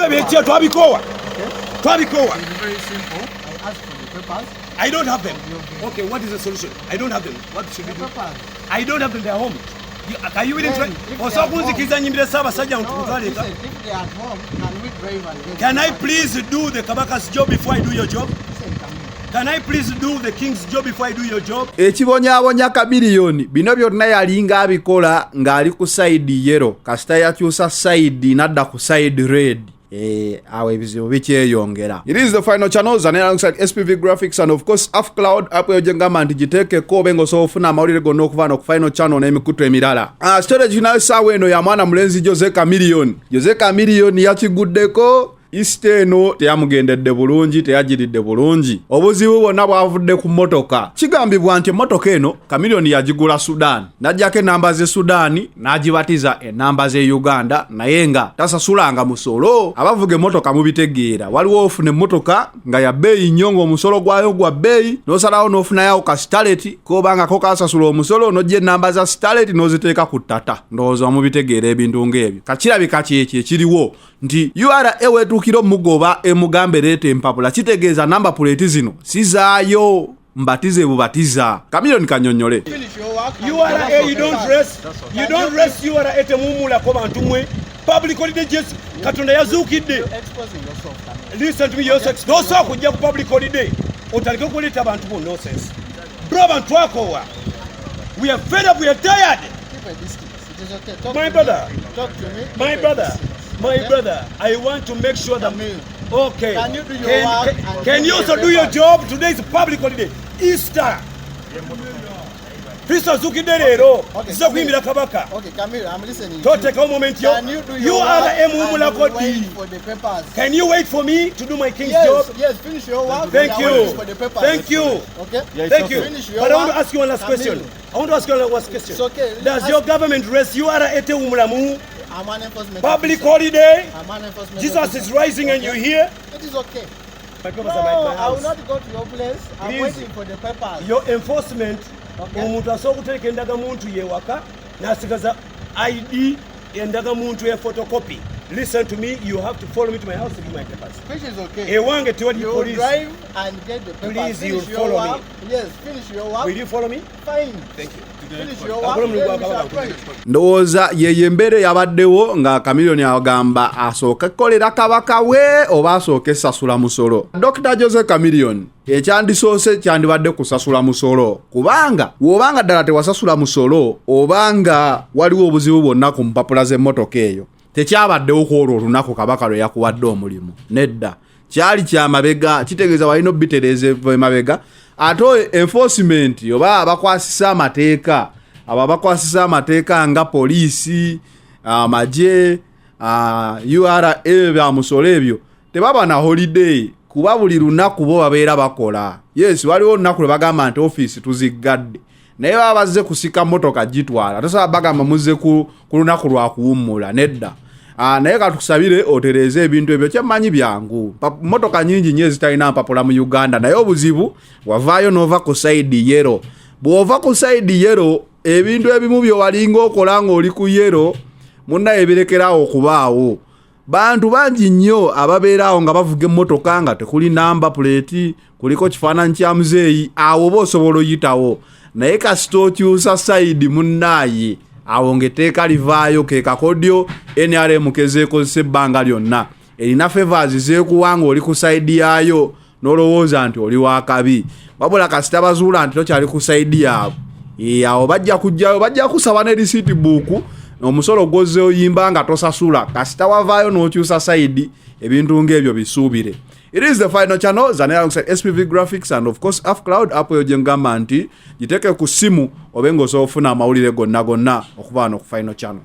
Ebintu ebyo twabikowa. Twabikowa. It's very simple. I asked for the papers. I don't have them. Okay, what is the solution? I don't have them. What should we do? Papers. I don't have them. They're home. Are you willing to? Listen, if they are at home, can we drive and get Can I please do the Kabaka's job before I do your job? Listen, Can I please do the king's job before I do your job? Ekibonyabonya Chameleone bino byonna yalinga abikola ng'ali ku side yellow kasita yakyusa side nadda ku side red. Awe ebizibu bikyeyongera. It is the final channel Zanera alongside SPV Graphics and of course Afcloud apo yojengama nti giteekeko bengo so ofuna amawulire gonna okuvaana ku final channel n'emikutu emirala. Storage nayo saawa eno ya mwana mulenzi Jose Chameleone. Jose Chameleone yakiguddeko Isteno teyamugendedde bulungi teyajiridde bulungi. Obuzibu bwonna bwavudde ku motoka. Kigambibwa nti motoka eno Chameleone yagigula Sudan. Najjako enamba ze Sudan n'agibatiza enamba ze Uganda naye nga tasasulanga musolo. Abavuga emmotoka mubitegeera. Waliwo ofuna emmotoka nga ya bbeeyi nnyo ng'omusolo gwayo gwa bbeeyi n'osalawo n'ofunayo ka Starlet kobanga ko kasasula omusolo n'ojja enamba za Starlet n'oziteeka ku ttata. Ndowooza mubitegeera ebintu ng'ebyo. Kakirabika kyekyo ekiriwo nti URA wetukiro mugoba emugambe leeta empapula kitegeeza namba plate zino sizaayo mbatize bubatiza. Chameleone kanyonyole. URA you don't rest. You don't rest URA etemumula ko bantu mwe. Public holiday just Katonda yazuukidde. Listen to me yourself. Don't talk kujja ku public holiday. Otalika kuleta abantu bo nonsense. Bro bantu akowa. We are fed up, we are tired. Keep a distance. It is okay. Talk My to brother. Me. Talk to me. My brother. My brother, I want to make sure that okay. Can you do your work? Can you also do your job? Today is public holiday. Easter. Christmas ukidero. Sio kuimbira kabaka. Okay, Camille, I'm listening. Don't take a moment here. Can you do your work? For the papers? Can you wait for me to do my king's job? job? Yes, finish your work. Thank you. For the papers. Thank you. Okay? Yeah, thank you. But I want to ask you one last question. I want to ask you one last question. It's okay. Does your government rest? You are ete umulamu. I'm an enforcement Public officer. holiday. I'm an enforcement Jesus officer. is rising and you're here. It is okay. My papers No, are at my I will house. not go to your place. I'm Please. waiting for the papers. Your enforcement, Okay. omuntu asobola okuteeka endaga muntu yewaka n'asigaza ID endaga muntu ya photocopy. Listen to me, you have to follow me to my house to give my papers. Which is okay. Ewange tewali You police. drive and get the papers. Please, Finish you your follow work. Yes, finish your work. Will you follow me? Fine. Thank you. Finish your work. Follow me, Then go, we go, shall go, pray. Ndowooza yeye embeera yabaddewo nga Chameleone agamba asooke kolera kabaka we oba asooke sasula musolo. Dr. Jose Chameleone ekyandisoose kyandibadde kusasula musolo kubanga wobanga ddala tewasasula musolo obanga waliwo obuzibu bwonna ku mpapula z'emmotoka eyo tekyabaddewo kwolwo olunaku kabaka lwe yakuwadde omulimu nedda kyali kyamabega kitegeeza walina obitereeza emabega ate enforcement oba abakwasisa amateeka abo abakwasisa amateeka nga poliisi amagye URA bya musolo ebyo tebaba na holiday kuba buli lunaku bo babeera bakola. Yes, waliwo olunaku lwe bagamba nti office tuziggadde naye baba bazze kusika motoka gitwala tosaba bagamba muzze ku lunaku lwa kuwummula nedda. Naye katusabire otereeze ebintu ebyo kyemmanyi byangu. Motoka nyingi nnyo ezitalina mpapula mu Uganda naye obuzibu wavaayo n'ova ku side yellow. Bw'ova ku side yellow ebintu ebimu byo walinga okola ng'oli ku yellow munna ebirekerawo okubaawo. Bantu bangi nnyo ababeeraawo nga bavuga emmotoka nga tekuli namba plate kuliko kifaananyi kya muzeeyi awo oba osobola oyitawo naye kasita okyusa side munnaaye awo ng'etteeka livaayo ke kakodyo NRM kezeekozesa ebbanga lyonna erina favors zeekuwanga oli ku side yaayo n'olowooza nti oli wakabi wabula kasita bazuula nti tokyali ku side yaabwe awo bajja kujjayo bajja kusaba ne receipt book omusolo gozze oyimba nga tosasula kasita wavaayo n'okyusa side ebintu ng'ebyo bisuubire. It is the final channel Zanera alongside SPV Graphics and of course Afcloud apo yojengamba nti giteeke ku simu obenga osobola okufuna amawulire gonna okuva wano ku final channel.